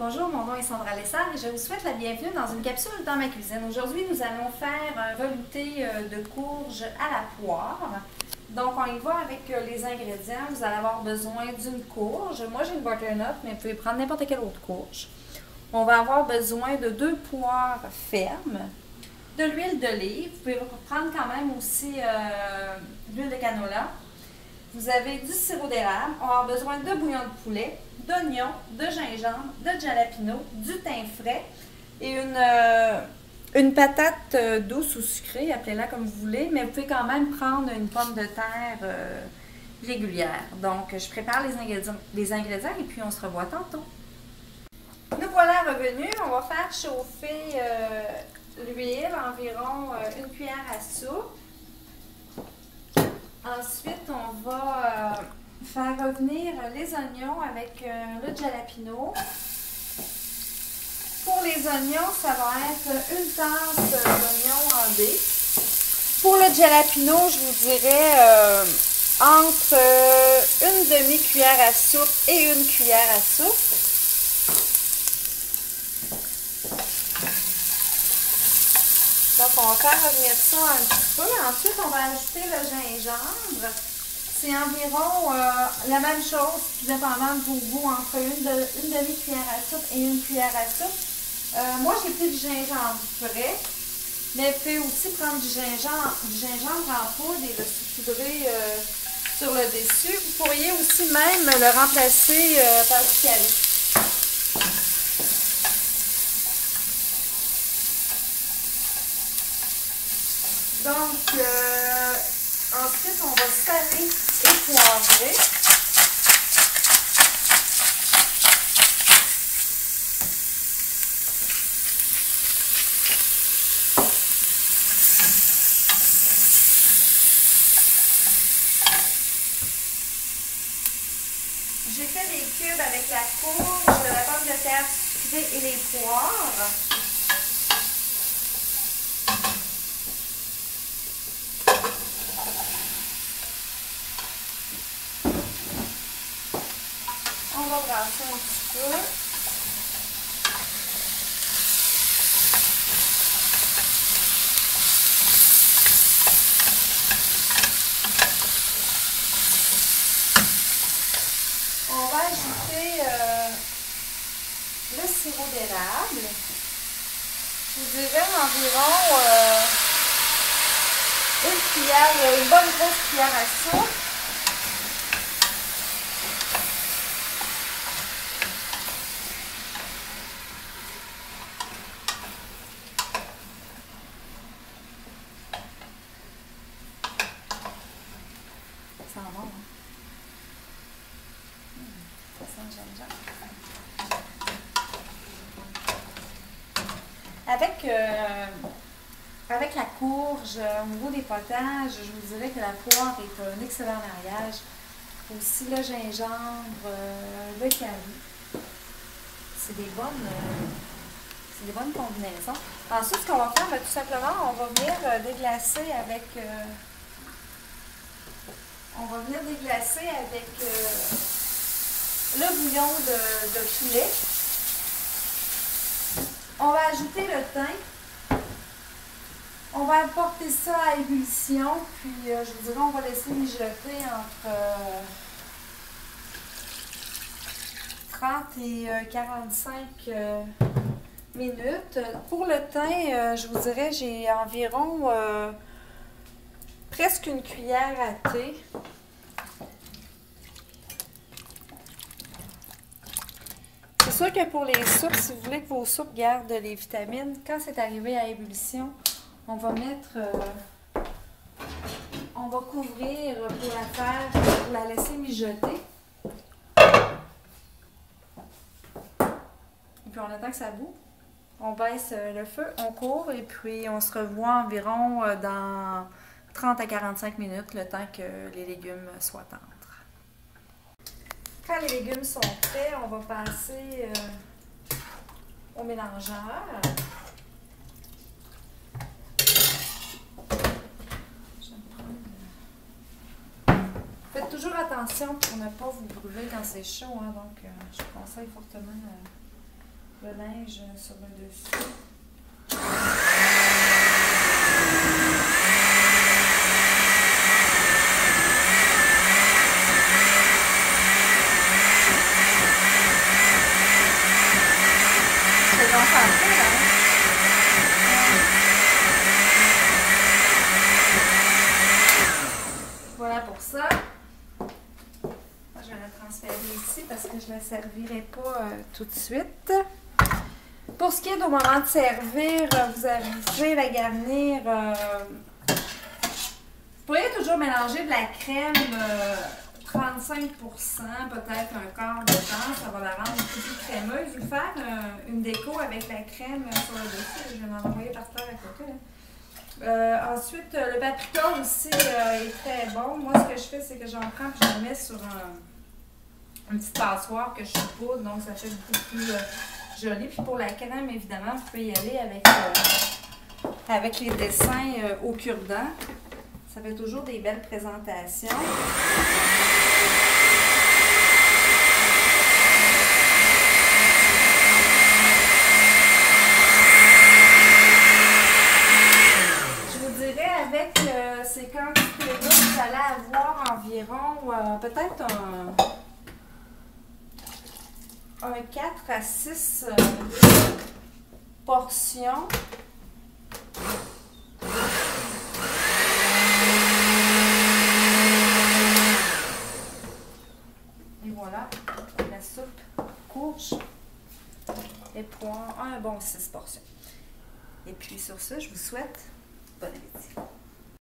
Bonjour, mon nom est Sandra Lessard et je vous souhaite la bienvenue dans une capsule dans ma cuisine. Aujourd'hui, nous allons faire un velouté de courge à la poire. Donc, on y va avec les ingrédients. Vous allez avoir besoin d'une courge. Moi, j'ai une butternut, mais vous pouvez prendre n'importe quelle autre courge. On va avoir besoin de 2 poires fermes, de l'huile d'olive. Vous pouvez prendre quand même aussi de l'huile de canola. Vous avez du sirop d'érable. On va avoir besoin de bouillon de poulet, d'oignons, de gingembre, de jalapeno, du thym frais et une patate douce ou sucrée, appelez-la comme vous voulez, mais vous pouvez quand même prendre une pomme de terre régulière. Donc, je prépare les ingrédients et puis on se revoit tantôt. Nous voilà revenus. On va faire chauffer l'huile, environ une cuillère à soupe. Ensuite, on va faire revenir les oignons avec le jalapeno. Pour les oignons, ça va être une tasse d'oignons en dés. Pour le jalapeno, je vous dirais entre une demi-cuillère à soupe et une cuillère à soupe. Donc, on va faire revenir ça un petit peu. Ensuite, on va ajouter le gingembre. C'est environ la même chose, tout dépendant de vos goûts, entre une demi-cuillère à soupe et une cuillère à soupe. Moi, j'ai pris du gingembre frais, mais vous pouvez aussi prendre du gingembre en poudre et le saupoudrer sur le dessus. Vous pourriez aussi même le remplacer par du curry. Donc, ensuite, on va saler et poivrer. J'ai fait des cubes avec la courge, la pomme de terre sucrée et les poires. On va brasser un petit peu. On va ajouter le sirop d'érable. Je vous dirais environ une bonne grosse cuillère à soupe. Ça sent bon, hein? Ça sent le gingembre. Avec la courge, au niveau des potages, je vous dirais que la poire est un excellent mariage. Aussi le gingembre, le curry. C'est des bonnes combinaisons. Ensuite, ce qu'on va faire, tout simplement, on va venir déglacer avec le bouillon de poulet. On va ajouter le thym. On va apporter ça à ébullition, puis je vous dirais, on va laisser mijoter entre 30 et 45 minutes. Pour le thym, je vous dirais, j'ai environ presque une cuillère à thé. C'est sûr que pour les soupes, si vous voulez que vos soupes gardent les vitamines, quand c'est arrivé à ébullition, on va couvrir pour la laisser mijoter. Et puis on attend que ça bout. On baisse le feu, on couvre et puis on se revoit environ dans 30 à 45 minutes, le temps que les légumes soient tendres. Quand les légumes sont prêts, on va passer au mélangeur. Faites toujours attention pour ne pas vous brûler quand c'est chaud, hein, donc je vous conseille fortement le linge sur le dessus. C'est concentré, là. Voilà pour ça. Je vais la transférer ici parce que je ne la servirai pas tout de suite. Pour ce qui est au moment de servir, vous pouvez la garnir. Vous pourriez toujours mélanger de la crème 35%, peut-être un quart de temps. Ça va la rendre un peu plus crémeuse. Ou faire une déco avec la crème sur le dessus. Je vais m'en envoyer par terre à côté. Là. Ensuite, le paprika aussi est très bon. Moi, ce que je fais, c'est que j'en prends et je le mets sur une petite passoire que je saupoudre. Donc, ça fait beaucoup plus joli. Puis pour la crème, évidemment, vous pouvez y aller avec les dessins au cure-dent. Ça fait toujours des belles présentations. Je vous dirais, avec ces quantités-là, vous allez avoir environ peut-être un 4 à 6 portions. Et voilà, la soupe courge et poire, un bon 6 portions. Et puis sur ce, je vous souhaite bon appétit.